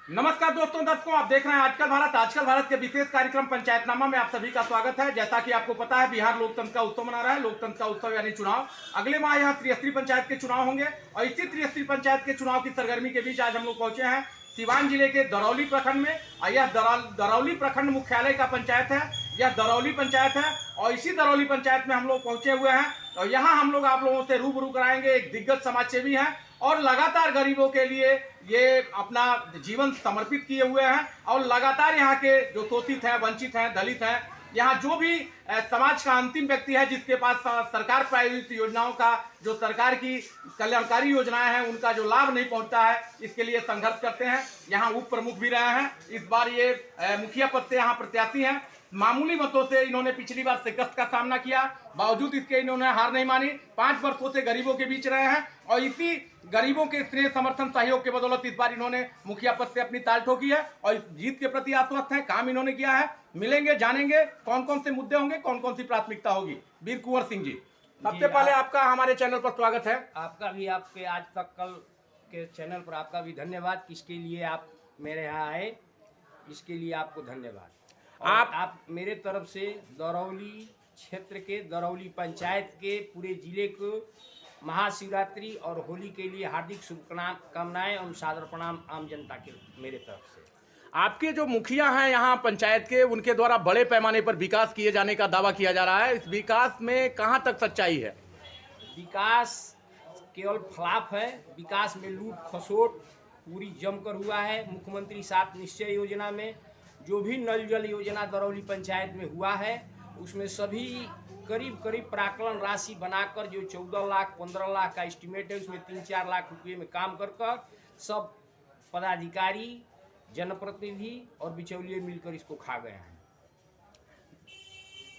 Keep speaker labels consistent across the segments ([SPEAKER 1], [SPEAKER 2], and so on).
[SPEAKER 1] नमस्कार दोस्तों, दर्शकों, आप देख रहे हैं आजकल भारत के विशेष कार्यक्रम पंचायतनामा में आप सभी का स्वागत है। जैसा कि आपको पता है, बिहार लोकतंत्र का उत्सव मना रहा है। लोकतंत्र का उत्सव यानी चुनाव। अगले माह यहाँ त्रिस्तरीय पंचायत के चुनाव होंगे और इसी त्रिस्तरीय पंचायत के चुनाव की सरगर्मी के बीच आज हम लोग पहुंचे हैं सिवान जिले के दरौली प्रखंड में। और यह दरौली प्रखंड मुख्यालय का पंचायत है। यह दरौली पंचायत है और इसी दरौली पंचायत में हम लोग पहुंचे हुए हैं और यहाँ हम लोग आप लोगों से रूबरू कराएंगे। एक दिग्गज समाज सेवी हैं और लगातार गरीबों के लिए ये अपना जीवन समर्पित किए हुए हैं और लगातार यहाँ के जो शोषित हैं, वंचित हैं, दलित हैं, यहाँ जो भी समाज का अंतिम व्यक्ति है जिसके पास सरकार प्रायोजित योजनाओं का, जो सरकार की कल्याणकारी योजनाएं हैं, उनका जो लाभ नहीं पहुंचता है, इसके लिए संघर्ष करते हैं। यहाँ उप प्रमुख भी रहे हैं। इस बार ये मुखिया पद से यहाँ प्रत्याशी हैं। मामूली मतों से इन्होंने पिछली बार शिकस्त का सामना किया, बावजूद इसके इन्होंने हार नहीं मानी। 5 वर्षों से गरीबों के बीच रहे हैं और इसी गरीबों के स्नेह, समर्थन, सहयोग के बदौलत इस बार इन्होंने मुखिया पद से अपनी ताल ठोकी है और इस जीत के प्रति आश्वस्त हैं। काम इन्होंने किया है। मिलेंगे, जानेंगे कौन कौन से मुद्दे होंगे, कौन कौन सी प्राथमिकता होगी। वीर कुंवर सिंह जी, सबसे पहले आपका हमारे चैनल पर स्वागत है।
[SPEAKER 2] आपका भी, आपके आज तक कल के चैनल पर आपका भी धन्यवाद। किसके लिए आप मेरे यहाँ आए, इसके लिए आपको धन्यवाद। आप मेरे तरफ से दरौली क्षेत्र के, दरौली पंचायत के, पूरे जिले को महाशिवरात्रि और होली के लिए हार्दिक शुभकामनाएं और सादर प्रणाम आम जनता के मेरे तरफ से।
[SPEAKER 1] आपके जो मुखिया हैं यहाँ पंचायत के, उनके द्वारा बड़े पैमाने पर विकास किए जाने का दावा किया जा रहा है। इस विकास में कहाँ तक सच्चाई है?
[SPEAKER 2] विकास केवल फ्लॉप है। विकास में लूट खसोट पूरी जमकर हुआ है। मुख्यमंत्री 7 निश्चय योजना में जो भी नल जल योजना दरौली पंचायत में हुआ है, उसमें सभी करीब प्राकलन राशि बनाकर जो 14 लाख 15 लाख का एस्टीमेट है, उसमें 3-4 लाख रुपये में काम कर सब पदाधिकारी, जनप्रतिनिधि और बिचौलिए मिलकर इसको खा गए हैं।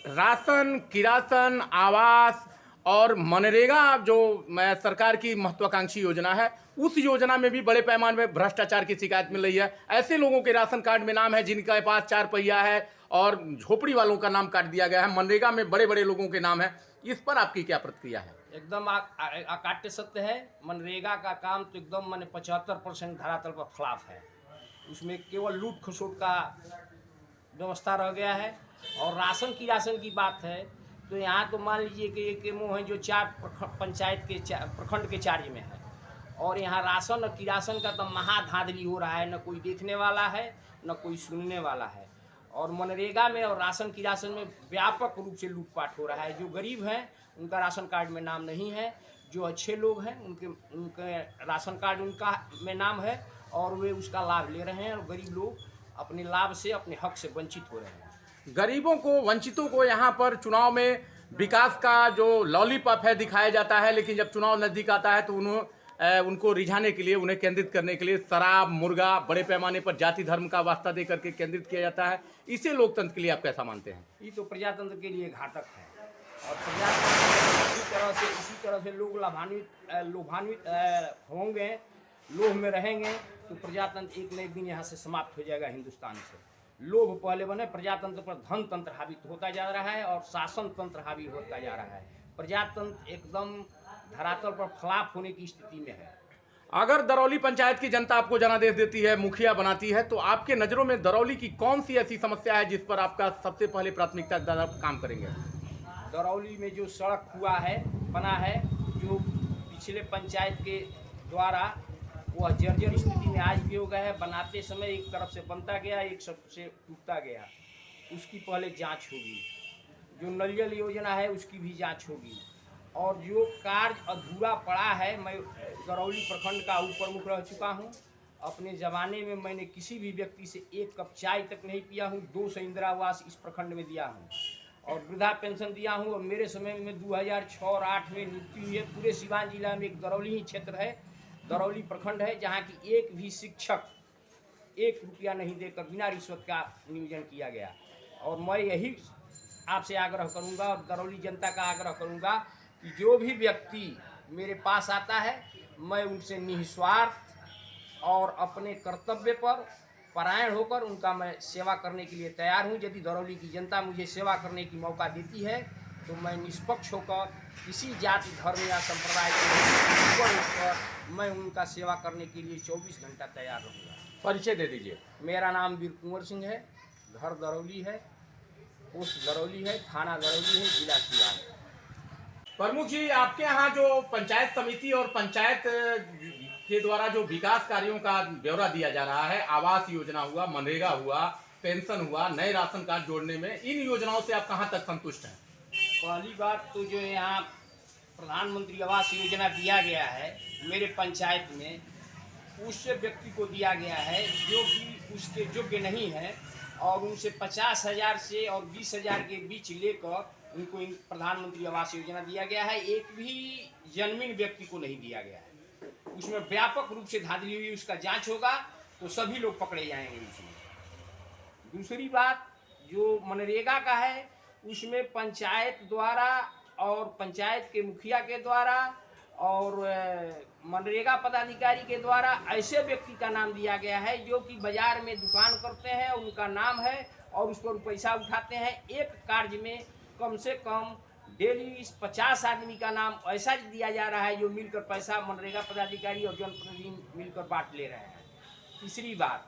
[SPEAKER 1] राशन, किरासन, आवास और मनरेगा जो सरकार की महत्वाकांक्षी योजना है, उस योजना में भी बड़े पैमाने में भ्रष्टाचार की शिकायत मिल रही है। ऐसे लोगों के राशन कार्ड में नाम है जिनके पास 4 पहिया है और झोपड़ी वालों का नाम काट दिया गया है। मनरेगा में बड़े बड़े लोगों के नाम है। इस पर आपकी क्या प्रतिक्रिया है?
[SPEAKER 2] एकदम अकाट्य सत्य है। मनरेगा का काम तो एकदम मैंने 75% धरातल पर फ्लॉप है। उसमें केवल लूट खसोट का व्यवस्था रह गया है। और राशन की बात है तो यहाँ तो मान लीजिए कि एक एमओ है जो 4 पंचायत के प्रखंड के चार्ज में है और यहाँ राशन और किरासन का तो महाधांधली हो रहा है। न कोई देखने वाला है, न कोई सुनने वाला है। और मनरेगा में और राशन किरासन में व्यापक रूप से लूटपाट हो रहा है। जो गरीब हैं उनका राशन कार्ड में नाम नहीं है, जो अच्छे लोग हैं उनके राशन कार्ड उनका में नाम है और वे उसका लाभ ले रहे हैं और गरीब लोग अपने लाभ से, अपने हक से वंचित हो रहे हैं।
[SPEAKER 1] गरीबों को, वंचितों को यहाँ पर चुनाव में विकास का जो लॉलीपॉप है दिखाया जाता है, लेकिन जब चुनाव नज़दीक आता है तो उनको रिझाने के लिए, उन्हें केंद्रित करने के लिए शराब, मुर्गा, बड़े पैमाने पर जाति धर्म का वास्ता दे करके केंद्रित किया जाता है। इसे लोकतंत्र के लिए आप कैसा मानते हैं?
[SPEAKER 2] ये तो प्रजातंत्र के लिए घातक है और प्रजातंत्र इसी तरह से लोग लोभान्वित होंगे, लोभ में रहेंगे तो प्रजातंत्र एक न एक दिन यहाँ से समाप्त हो जाएगा हिंदुस्तान से। लोभ पहले बने, प्रजातंत्र पर धन तंत्र हावी होता जा रहा है और शासन तंत्र हावी होता जा रहा है। प्रजातंत्र एकदम धरातल पर फ्लॉप होने की स्थिति में है।
[SPEAKER 1] अगर दरौली पंचायत की जनता आपको जनादेश देती है, मुखिया बनाती है, तो आपके नज़रों में दरौली की कौन सी ऐसी समस्या है जिस पर आपका सबसे पहले प्राथमिकता के आधार पर काम करेंगे?
[SPEAKER 2] दरौली में जो सड़क बना है, जो पिछले पंचायत के द्वारा वह जर्जर स्थिति में आज भी हो गया है। बनाते समय एक तरफ से बनता गया, एक तरफ से टूटता गया। उसकी पहले जांच होगी। जो नल जल योजना है उसकी भी जांच होगी। और जो कार्य अधूरा पड़ा है, मैं दरौली प्रखंड का उप प्रमुख रह चुका हूं। अपने ज़माने में मैंने किसी भी व्यक्ति से 1 कप चाय तक नहीं पिया हूं। 200 इंदिरा आवास इस प्रखंड में दिया हूं और वृद्धा पेंशन दिया हूं। और मेरे समय में 2006 और 8 में नियुक्ति हुई है। पूरे सिवान जिला में एक दरौली ही क्षेत्र है, दरौली प्रखंड है, जहाँ की एक भी शिक्षक 1 रुपया नहीं देकर बिना रिश्वत का नियोजन किया गया। और मैं यही आपसे आग्रह करूंगा और दरौली जनता का आग्रह करूंगा कि जो भी व्यक्ति मेरे पास आता है, मैं उनसे निस्वार्थ और अपने कर्तव्य पर परायण होकर उनका मैं सेवा करने के लिए तैयार हूं। यदि दरौली की जनता मुझे सेवा करने की मौका देती है तो मैं निष्पक्ष होकर किसी जाति, धर्म या संप्रदाय के ऊपर मैं उनका सेवा करने के लिए 24 घंटा तैयार रहूँगा।
[SPEAKER 1] परिचय दे दीजिए।
[SPEAKER 2] मेरा नाम वीर कुंवर सिंह है, घर दरौली है, पोस्ट दरौली है, थाना दरौली है, जिला सिवान।
[SPEAKER 1] प्रमुख जी, आपके यहाँ जो पंचायत समिति और पंचायत के द्वारा जो विकास कार्यों का ब्यौरा दिया जा रहा है, आवास योजना हुआ, मनरेगा हुआ, पेंशन हुआ, नए राशन कार्ड जोड़ने में, इन योजनाओं से आप कहाँ तक संतुष्ट हैं?
[SPEAKER 2] पहली बात तो जो यहाँ प्रधानमंत्री आवास योजना दिया गया है मेरे पंचायत में, उस व्यक्ति को दिया गया है जो कि उसके योग्य नहीं है, और उनसे 50,000 से और 20,000 के बीच लेकर उनको प्रधानमंत्री आवास योजना दिया गया है। एक भी जन्मीन व्यक्ति को नहीं दिया गया है। उसमें व्यापक रूप से धांधली हुई, उसका जांच होगा तो सभी लोग पकड़े जाएंगे उसमें। दूसरी बात जो मनरेगा का है, उसमें पंचायत द्वारा और पंचायत के मुखिया के द्वारा और मनरेगा पदाधिकारी के द्वारा ऐसे व्यक्ति का नाम दिया गया है जो कि बाजार में दुकान करते हैं, उनका नाम है और उस पर पैसा उठाते हैं। एक कार्य में कम से कम डेली 50 आदमी का नाम ऐसा दिया जा रहा है जो मिलकर पैसा मनरेगा पदाधिकारी और जनप्रतिनिधि मिलकर बांट ले रहे हैं। तीसरी बात,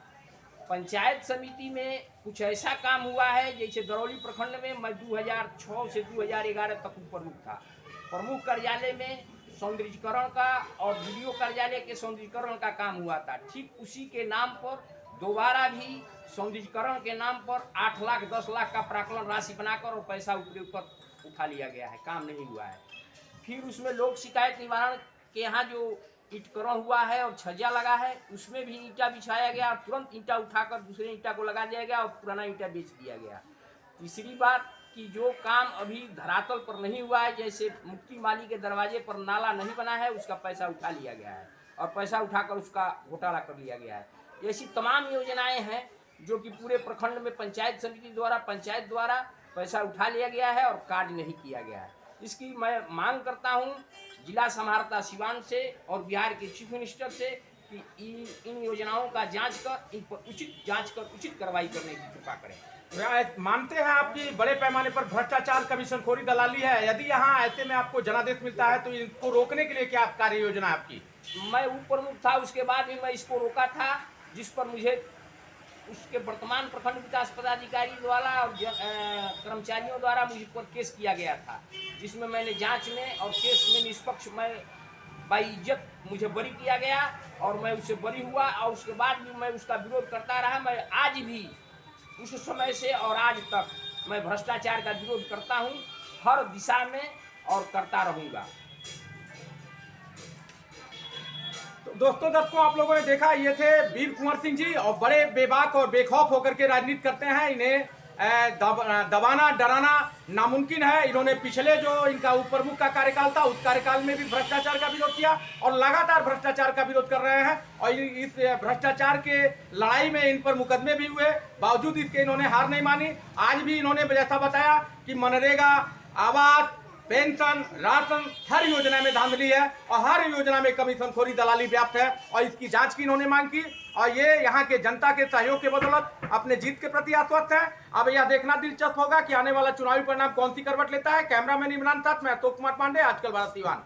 [SPEAKER 2] पंचायत समिति में कुछ ऐसा काम हुआ है, जैसे दरौली प्रखंड में मैं 2006 से 2011 तक प्रमुख था। प्रमुख कार्यालय में सौंदर्यीकरण का और वीडियो कार्यालय के सौंदर्यीकरण का काम हुआ था। ठीक उसी के नाम पर दोबारा भी सौंदर्यीकरण के नाम पर 8 लाख 10 लाख का प्राक्कलन राशि बनाकर और पैसा ऊपर उठा लिया गया है, काम नहीं हुआ है। फिर उसमें लोक शिकायत निवारण के यहाँ जो ईंटकरण हुआ है और छज्जा लगा है, उसमें भी ईंटा बिछाया गया और तुरंत ईंटा उठाकर दूसरे ईंटा को लगा दिया गया और पुराना ईंटा बेच दिया गया। तीसरी बात कि जो काम अभी धरातल पर नहीं हुआ है, जैसे मुक्ति माली के दरवाजे पर नाला नहीं बना है, उसका पैसा उठा लिया गया है और पैसा उठाकर उसका घोटाला कर लिया गया है। ऐसी तमाम योजनाएं हैं जो कि पूरे प्रखंड में पंचायत समिति द्वारा पंचायत द्वारा पैसा उठा लिया गया है और कार्य नहीं किया गया है। इसकी मैं मांग करता हूं जिला समाहर्ता सिवान से और बिहार के चीफ मिनिस्टर से कि इन योजनाओं का जांच कर, इन पर उचित जांच कर उचित कार्रवाई करने की कृपा करें।
[SPEAKER 1] मानते हैं आपकी बड़े पैमाने पर भ्रष्टाचार, कमीशनखोरी, दलाली है। यदि यहाँ ऐसे में आपको जनादेश मिलता है तो इसको रोकने के लिए क्या कार्य योजना है आपकी?
[SPEAKER 2] मैं उपप्रमुख था, उसके बाद भी मैं इसको रोका था, जिस पर मुझे उसके वर्तमान प्रखंड विकास पदाधिकारी द्वारा और कर्मचारियों द्वारा मुझ पर केस किया गया था, जिसमें मैंने जांच में और केस में निष्पक्ष मैं बाइज्जत मुझे बरी किया गया और मैं उससे बरी हुआ और उसके बाद भी मैं उसका विरोध करता रहा। मैं आज भी उस समय से और आज तक मैं भ्रष्टाचार का विरोध करता हूं, हर दिशा में, और करता रहूंगा।
[SPEAKER 1] तो दोस्तों दर्शकों, आप लोगों ने देखा, ये थे वीर कुंवर सिंह जी, और बड़े बेबाक और बेखौफ होकर के राजनीति करते हैं। इन्हें दबाना डराना नामुमकिन है। इन्होंने पिछले जो इनका उप प्रमुख का कार्यकाल था, उस कार्यकाल में भी भ्रष्टाचार का विरोध किया और लगातार भ्रष्टाचार का विरोध कर रहे हैं। और इस भ्रष्टाचार के लड़ाई में इन पर मुकदमे भी हुए, बावजूद इसके इन्होंने हार नहीं मानी। आज भी इन्होंने जैसा बताया कि मनरेगा, आवास, पेंशन, राशन, हर योजना में धांधली है और हर योजना में कमीशनखोरी, दलाली व्याप्त है, और इसकी जांच की इन्होंने मांग की। और ये यहाँ के जनता के सहयोग के बदौलत अपने जीत के प्रति आश्वस्त है। अब यह देखना दिलचस्प होगा कि आने वाला चुनावी परिणाम कौन सी करवट लेता है। कैमरामैन इमरान साथ में अशोक कुमार पांडे, आजकल भारत सिवान।